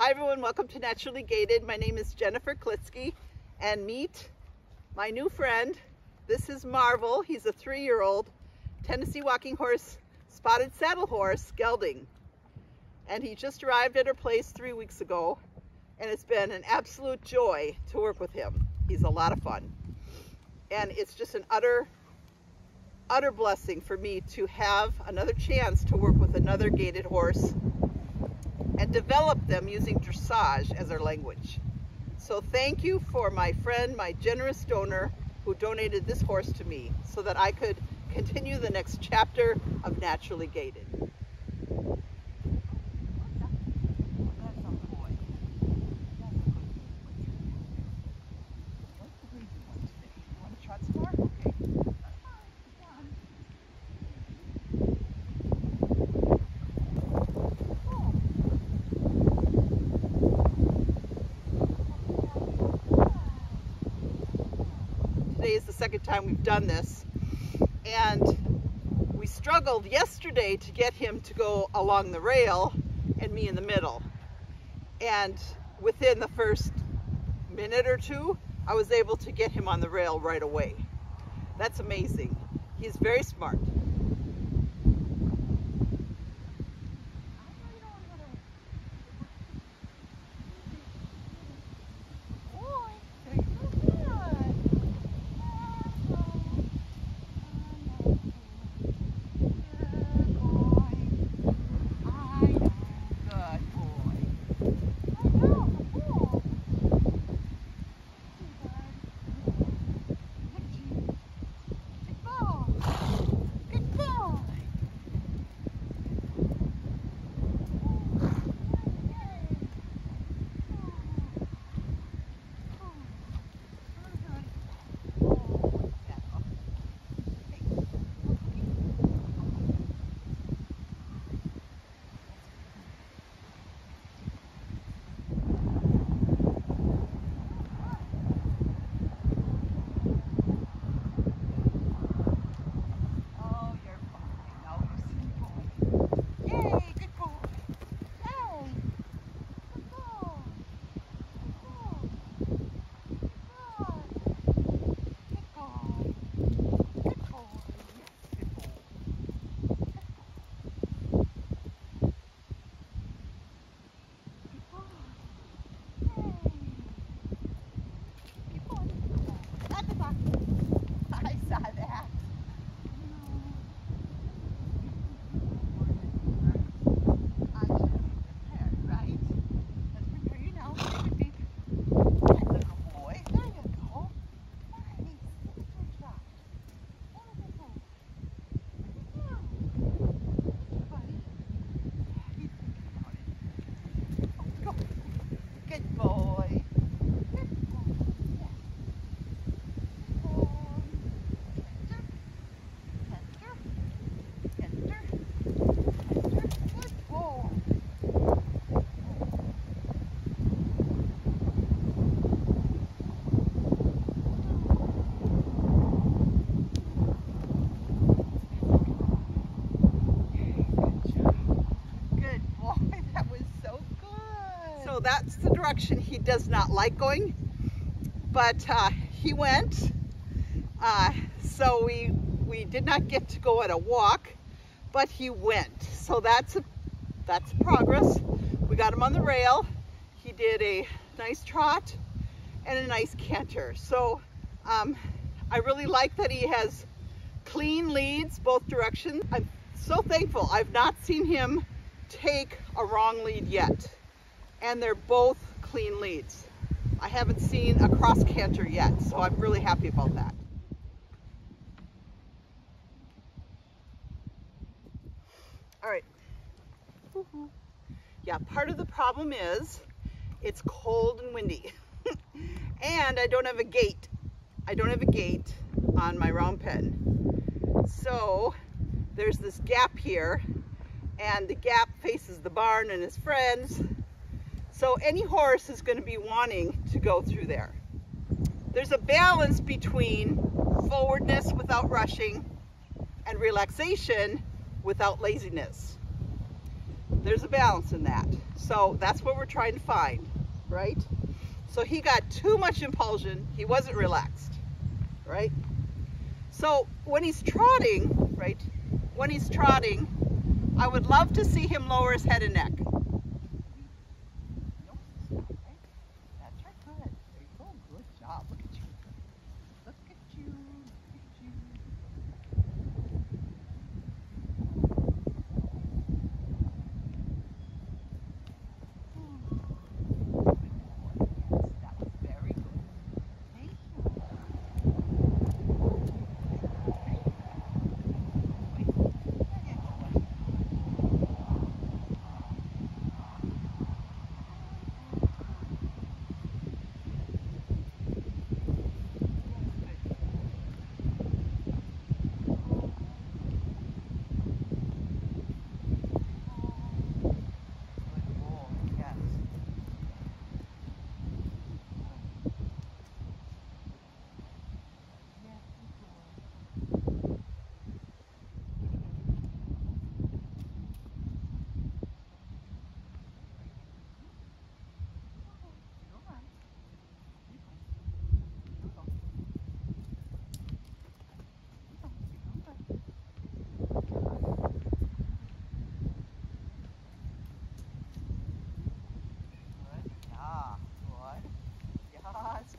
Hi everyone, welcome to Naturally Gaited. My name is Jennifer Klitsky, and meet my new friend. This is Marvel. He's a 3-year-old Tennessee walking horse, spotted saddle horse, gelding. And he just arrived at our place 3 weeks ago, and it's been an absolute joy to work with him. He's a lot of fun. And it's just an utter blessing for me to have another chance to work with another gaited horse and develop them using dressage as our language. So thank you for my friend, my generous donor who donated this horse to me so that I could continue the next chapter of Naturally Gaited. Today is the second time we've done this, and we struggled yesterday to get him to go along the rail and me in the middle, and within the first minute or two I was able to get him on the rail right away. That's amazing. He's very smart. So that's the direction he does not like going, but he went. So we did not get to go at a walk, but he went. So that's progress. We got him on the rail. He did a nice trot and a nice canter. So I really like that he has clean leads both directions. I'm so thankful. I've not seen him take a wrong lead yet. And they're both clean leads. I haven't seen a cross canter yet, so I'm really happy about that. All right. Yeah, part of the problem is it's cold and windy. And I don't have a gate. I don't have a gate on my round pen. So there's this gap here, and the gap faces the barn and his friends. So any horse is going to be wanting to go through there. There's a balance between forwardness without rushing and relaxation without laziness. There's a balance in that. So that's what we're trying to find, right? So he got too much impulsion. He wasn't relaxed, right? So when he's trotting, right? When he's trotting, I would love to see him lower his head and neck. That's right, good. There you go, good job. Look at you. Look at you. Look at you. That was very good. Thank you.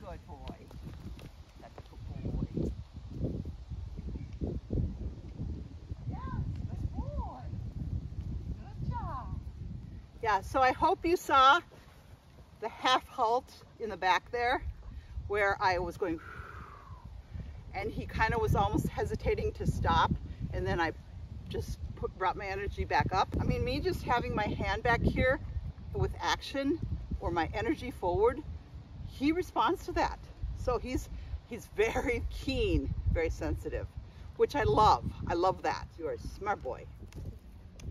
Good boy. That's a good boy. Yes, good boy. Good job. Yeah, so I hope you saw the half halt in the back there where I was going and he kind of was almost hesitating to stop, and then I just brought my energy back up. I mean, me just having my hand back here with action or my energy forward, he responds to that. So he's very keen, very sensitive, which I love. I love that. You're a smart boy.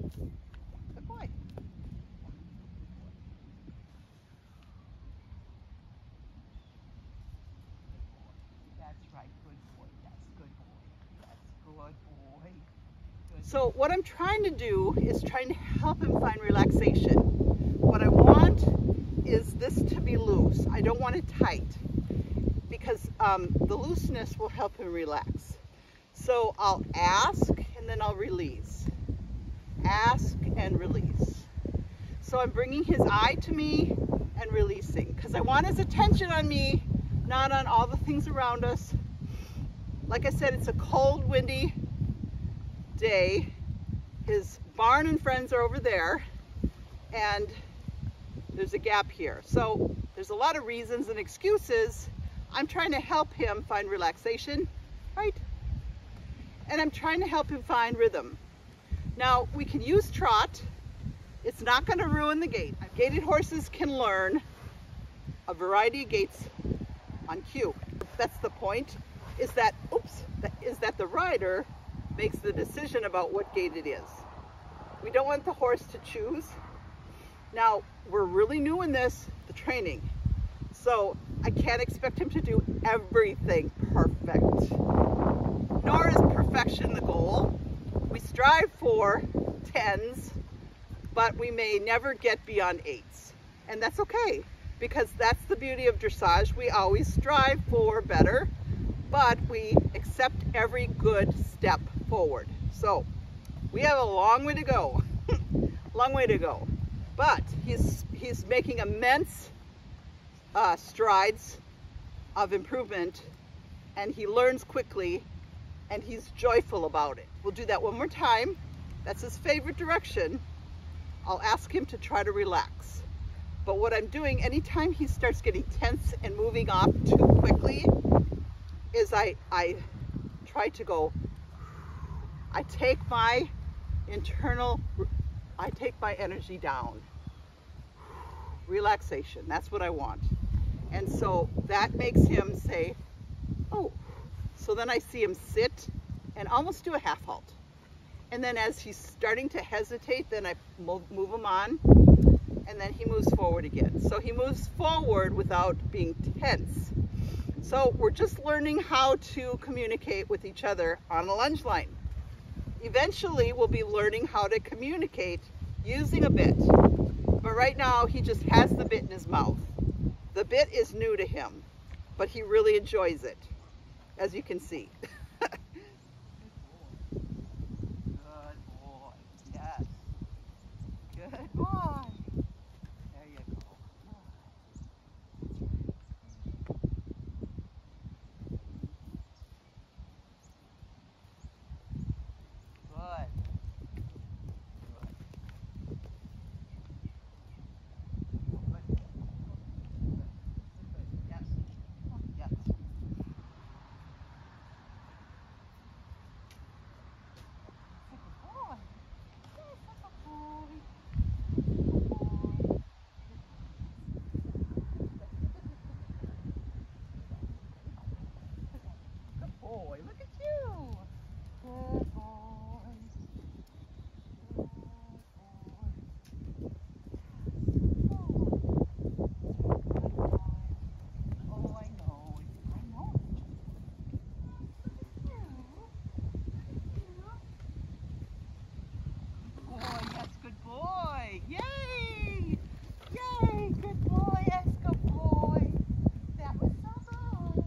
Good boy. That's right. Good boy. That's good boy. That's good boy. Good. So what I'm trying to do is trying to help him find relaxation. What I want is this to be loose. I don't want it tight, because the looseness will help him relax. So I'll ask and then I'll release. Ask and release. So I'm bringing his eye to me and releasing, because I want his attention on me, not on all the things around us. Like I said, it's a cold, windy day. His barn and friends are over there, and there's a gap here. So there's a lot of reasons and excuses. I'm trying to help him find relaxation, right? And I'm trying to help him find rhythm. Now, we can use trot. It's not going to ruin the gait. Gaited horses can learn a variety of gaits on cue. That's the point, is that, that the rider makes the decision about what gait it is. We don't want the horse to choose. Now, we're really new in this, the training. So I can't expect him to do everything perfect. Nor is perfection the goal. We strive for 10s, but we may never get beyond 8s. And that's okay, because that's the beauty of dressage. We always strive for better, but we accept every good step forward. So we have a long way to go. Long way to go. But he's making immense strides of improvement, and he learns quickly, and he's joyful about it. We'll do that one more time. That's his favorite direction. I'll ask him to try to relax. But what I'm doing, anytime he starts getting tense and moving off too quickly, is I try to go, I take my energy down. Relaxation, that's what I want. And so that makes him say, oh. So then I see him sit and almost do a half halt. And then as he's starting to hesitate, then I move him on, and then he moves forward again. So he moves forward without being tense. So we're just learning how to communicate with each other on a lunge line. Eventually, we'll be learning how to communicate using a bit. But right now he just has the bit in his mouth. The bit is new to him, but he really enjoys it, as you can see. Good boy. Yes. Good boy. There you go. Good. Boy, look at you. Good boy. Good boy. Oh, I know. I know. Boy, yes, good boy. Yay! Yay! Good boy, yes, good boy. That was so good.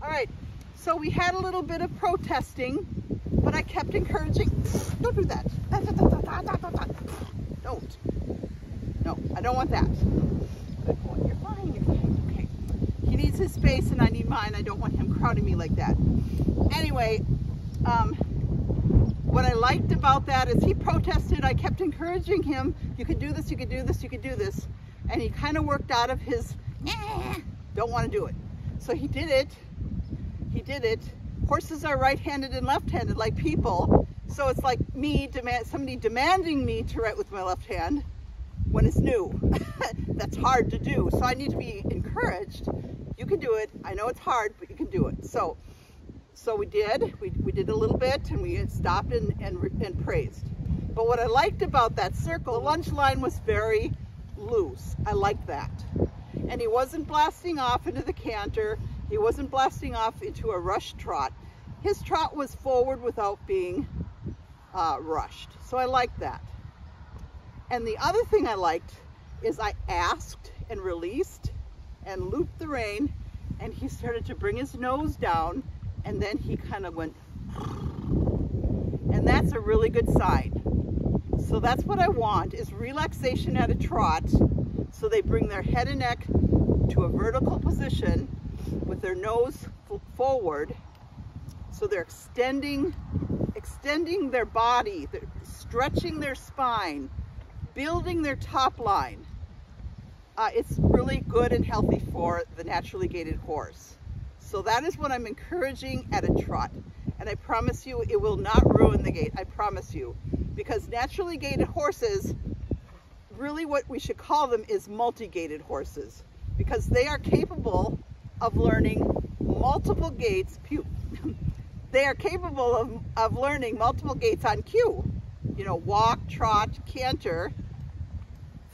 All right, so we had a little bit of protesting, but I kept encouraging, don't do that. Don't. No, I don't want that. Good boy, you're fine, you're fine, okay. He needs his space and I need mine. I don't want him crowding me like that. Anyway, what I liked about that is he protested. I kept encouraging him, you could do this, you could do this, you could do this. And he kind of worked out of his, don't want to do it. So he did it. He did it. Horses are right-handed and left-handed like people. So it's like me, somebody demanding me to write with my left hand when it's new. That's hard to do. So I need to be encouraged. You can do it. I know it's hard, but you can do it. So we did. We did a little bit and we stopped and praised. But what I liked about that circle, the lunge line was very loose. I liked that. And he wasn't blasting off into the canter. He wasn't blasting off into a rush trot. His trot was forward without being rushed. So I liked that. And the other thing I liked is I asked and released and looped the rein, and he started to bring his nose down, and then he kind of went, and that's a really good sign. So that's what I want, is relaxation at a trot. So they bring their head and neck to a vertical position with their nose forward. So they're extending their body, they're stretching their spine, building their top line. It's really good and healthy for the naturally gaited horse. So that is what I'm encouraging at a trot. And I promise you, it will not ruin the gait. I promise you. Because naturally gaited horses, really what we should call them is multi-gaited horses. Because they are capable of learning multiple gaits. They are capable of learning multiple gaits on cue. You know, walk, trot, canter,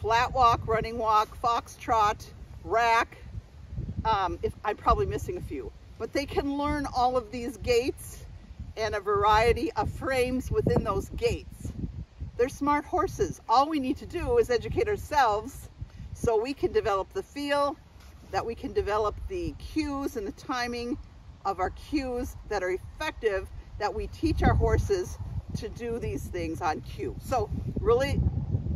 flat walk, running walk, fox trot, rack. If I'm probably missing a few. But they can learn all of these gaits and a variety of frames within those gaits. They're smart horses. All we need to do is educate ourselves so we can develop the feel, that we can develop the cues and the timing of our cues that are effective, that we teach our horses to do these things on cue. So really,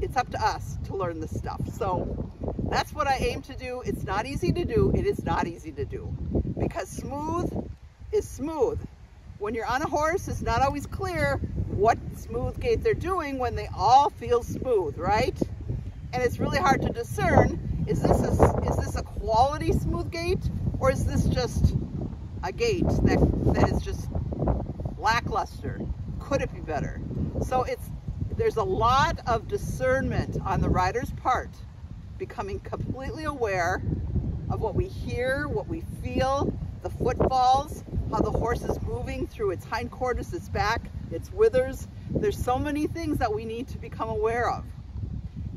it's up to us to learn this stuff. So that's what I aim to do. It's not easy to do. It is not easy to do, because smooth is smooth. When you're on a horse, it's not always clear what smooth gait they're doing when they all feel smooth, right? And it's really hard to discern, is this a quality smooth gait, or is this just a gait that is just lackluster? Could it be better? So there's a lot of discernment on the rider's part, becoming completely aware of what we hear, what we feel, foot falls, how the horse is moving through its hindquarters, its back, its withers. There's so many things that we need to become aware of.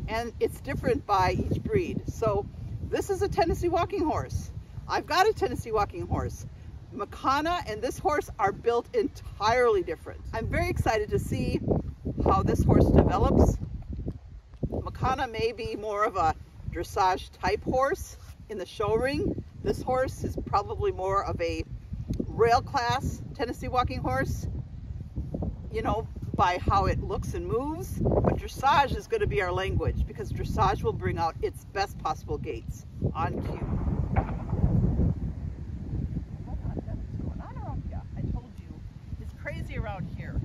And it's different by each breed. So this is a Tennessee walking horse. I've got a Tennessee walking horse. Makana and this horse are built entirely different. I'm very excited to see how this horse develops. Makana may be more of a dressage type horse in the show ring. This horse is probably more of a rail class Tennessee walking horse, you know, by how it looks and moves. But dressage is going to be our language, because dressage will bring out its best possible gaits on cue. What's going on around here? I told you, it's crazy around here.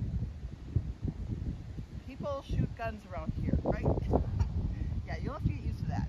People shoot guns around here, right? Yeah, you'll have to get used to that.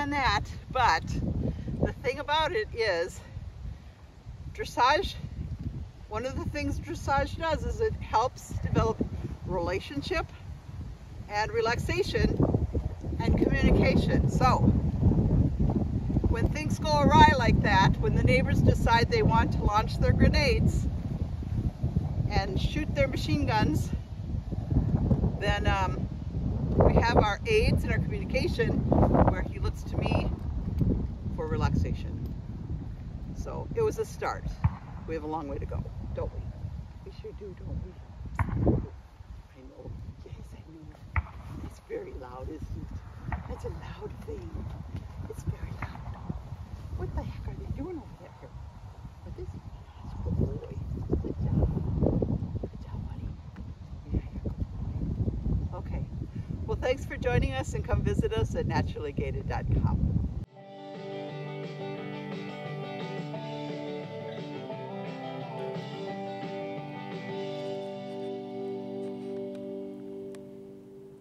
That, but the thing about it is dressage, one of the things dressage does is it helps develop relationship and relaxation and communication. So when things go awry like that, when the neighbors decide they want to launch their grenades and shoot their machine guns, then we have our aids in our communication where he looks to me for relaxation. So it was a start. We have a long way to go, don't we? We sure do, don't we? I know. Yes, I know. It's very loud, isn't it? That's a loud thing. It's very loud. What the heck are they doing over there? What is it? That's a good boy. Good job. Good job, buddy. Yeah, you're a good boy. Okay. Well, thanks for joining us, and come visit us at naturallygated.com.